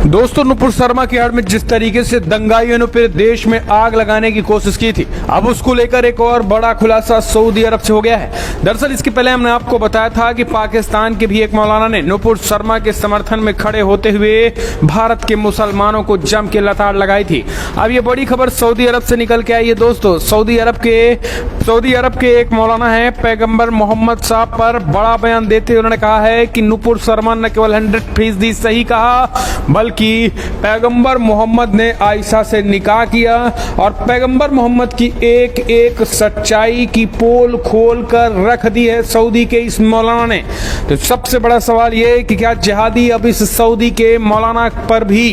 दोस्तों, नुपुर शर्मा की आड़ में जिस तरीके से दंगाइयों ने पूरे देश में आग लगाने की कोशिश की थी, अब उसको लेकर एक और बड़ा खुलासा सऊदी अरब से हो गया है। दरअसल इसके पहले हमने आपको बताया था कि पाकिस्तान के भी एक मौलाना ने नुपुर शर्मा के समर्थन में खड़े होते हुए भारत के मुसलमानों को जम के लताड़ लगाई थी। अब ये बड़ी खबर सऊदी अरब से निकल के आई है। दोस्तों, सऊदी अरब के एक मौलाना है, पैगंबर मोहम्मद साहब पर बड़ा बयान देते हुए उन्होंने कहा है कि नुपुर शर्मा न केवल 100% सही कहा, बल्कि पैगंबर मोहम्मद ने आयशा से निकाह किया और पैगंबर मोहम्मद की एक एक सच्चाई की पोल खोल कर रख दी है सऊदी के इस मौलाना ने। तो सबसे बड़ा सवाल ये है कि क्या जिहादी अब इस सऊदी के मौलाना पर भी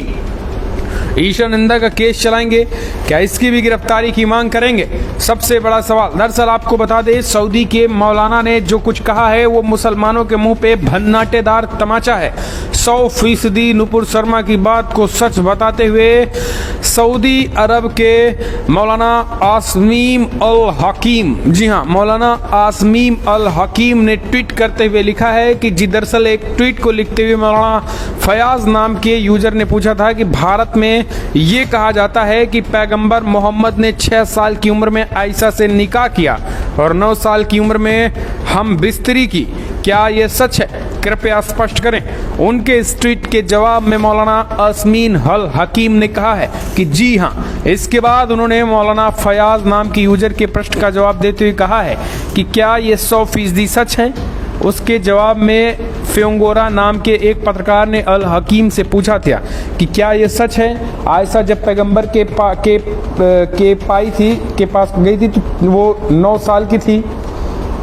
ईशा निंदा का केस चलाएंगे? क्या इसकी भी गिरफ्तारी की मांग करेंगे? सबसे बड़ा सवाल। दरअसल आपको बता दें, सऊदी के मौलाना ने जो कुछ कहा है वो मुसलमानों के मुंह पे भन्नाटेदार तमाचा है। 100% नुपुर शर्मा की बात को सच बताते हुए सऊदी अरब के मौलाना आसमीम अल हकीम, जी हाँ, मौलाना आसमीम अल हकीम ने ट्वीट करते हुए लिखा है कि दरअसल एक ट्वीट को लिखते हुए मौलाना फयाज नाम के यूजर ने पूछा था कि भारत में ये कहा जाता है कि पैगंबर मोहम्मद ने 6 साल की उम्र में आयशा से निकाह किया और 9 साल की उम्र में हम बिस्तरी की, क्या ये सच है? कृपया स्पष्ट करें। उनके इस ट्वीट के जवाब में मौलाना आसमीन अल हकीम ने कहा है कि जी हाँ। इसके बाद उन्होंने मौलाना फयाज नाम के यूजर के प्रश्न का जवाब देते हुए कहा है कि क्या ये 100% सच है। उसके जवाब में फ्योंगोरा नाम के एक पत्रकार ने अल हकीम से पूछा था कि क्या ये सच है, आयशा जब पैगंबर के पास गई थी तो वो 9 साल की थी।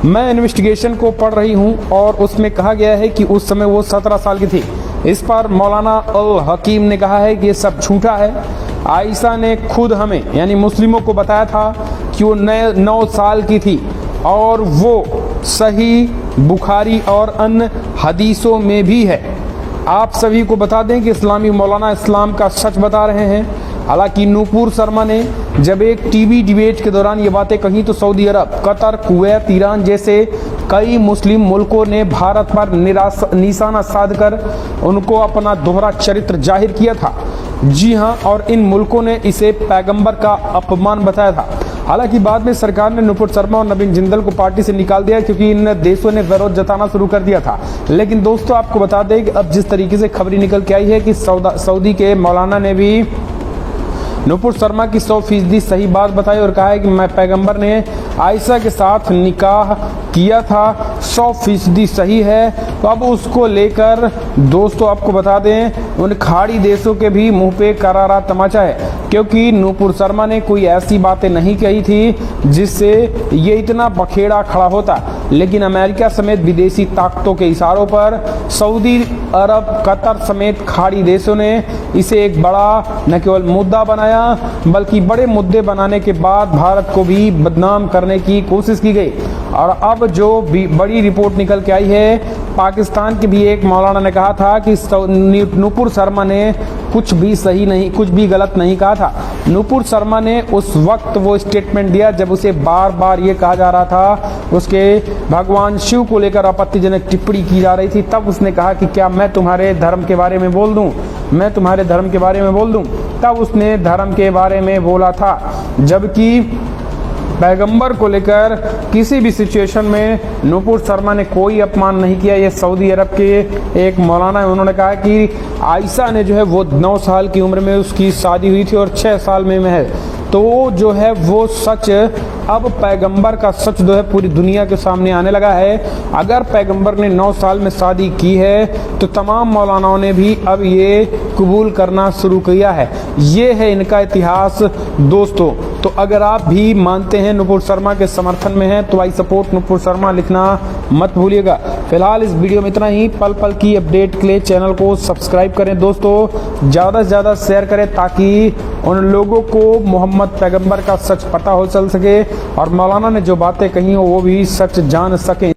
मैं इन्वेस्टिगेशन को पढ़ रही हूँ और उसमें कहा गया है कि उस समय वो 17 साल की थी। इस पर मौलाना अल हकीम ने कहा है कि ये सब झूठा है। आयशा ने खुद हमें यानी मुस्लिमों को बताया था कि वो 9 साल की थी और वो सही बुखारी और अन्य हदीसों में भी है। आप सभी को बता दें कि इस्लामी मौलाना इस्लाम का सच बता रहे हैं। हालांकि नुपुर शर्मा ने जब एक टीवी डिबेट के दौरान ये बातें कही तो सऊदी अरब, कतर, कुवैत, ईरान जैसे कई मुस्लिम मुल्कों ने भारत पर निशाना साधकर उनको अपना दोहरा चरित्र जाहिर किया था। जी हाँ, और इन मुल्कों ने इसे पैगंबर का अपमान बताया था। हालांकि बाद में सरकार ने नुपुर शर्मा और नवीन जिंदल को पार्टी से निकाल दिया क्योंकि इन देशों ने विरोध जताना शुरू कर दिया था। लेकिन दोस्तों, आपको बता दें कि अब जिस तरीके से खबरें निकल के आई है कि सऊदी के मौलाना ने भी नुपुर शर्मा की 100% सही बात बताई और कहा है कि मैं पैगंबर ने आयशा के साथ निकाह किया था, 100% सही है। तो अब उसको लेकर दोस्तों आपको बता दें, उन खाड़ी देशों के भी मुंह पे करारा तमाचा है क्योंकि नुपुर शर्मा ने कोई ऐसी बातें नहीं कही थी जिससे ये इतना बखेड़ा खड़ा होता। लेकिन अमेरिका समेत विदेशी ताकतों के इशारों पर सऊदी अरब, कतर समेत खाड़ी देशों ने इसे एक बड़ा न केवल मुद्दा बनाया बल्कि बड़े मुद्दे बनाने के बाद भारत को भी बदनाम करने की कोशिश की गई। और अब जो बड़ी रिपोर्ट निकल के आई है, पाकिस्तान के भी एक मौलाना ने कहा था कि नुपुर शर्मा ने कुछ भी गलत नहीं कहा था। नुपुर शर्मा ने उस वक्त वो स्टेटमेंट दिया जब उसे बार बार ये कहा जा रहा था, उसके भगवान शिव को लेकर आपत्तिजनक टिप्पणी की जा रही थी। तब उसने कहा कि क्या मैं तुम्हारे धर्म के बारे में बोल दूं, मैं तुम्हारे धर्म के बारे में बोल दूं। तब उसने धर्म के बारे में बोला था, जबकि पैगंबर को लेकर किसी भी सिचुएशन में नुपुर शर्मा ने कोई अपमान नहीं किया। ये सऊदी अरब के एक मौलाना है, उन्होंने कहा कि आयशा ने जो है वो 9 साल की उम्र में उसकी शादी हुई थी और 6 साल में है। तो जो है वो सच, अब पैगंबर का सच जो है पूरी दुनिया के सामने आने लगा है। अगर पैगंबर ने 9 साल में शादी की है तो तमाम मौलानाओं ने भी अब ये कबूल करना शुरू किया है। ये है इनका इतिहास दोस्तों। तो अगर आप भी मानते हैं नुपुर शर्मा के समर्थन में हैं तो आई सपोर्ट नुपुर शर्मा लिखना मत भूलिएगा। फिलहाल इस वीडियो में इतना ही। पल पल की अपडेट के लिए चैनल को सब्सक्राइब करें दोस्तों, ज़्यादा से ज़्यादा शेयर करें ताकि उन लोगों को मोहम्मद पैगंबर का सच पता हो चल सके और मौलाना ने जो बातें कही हो वो भी सच जान सकें।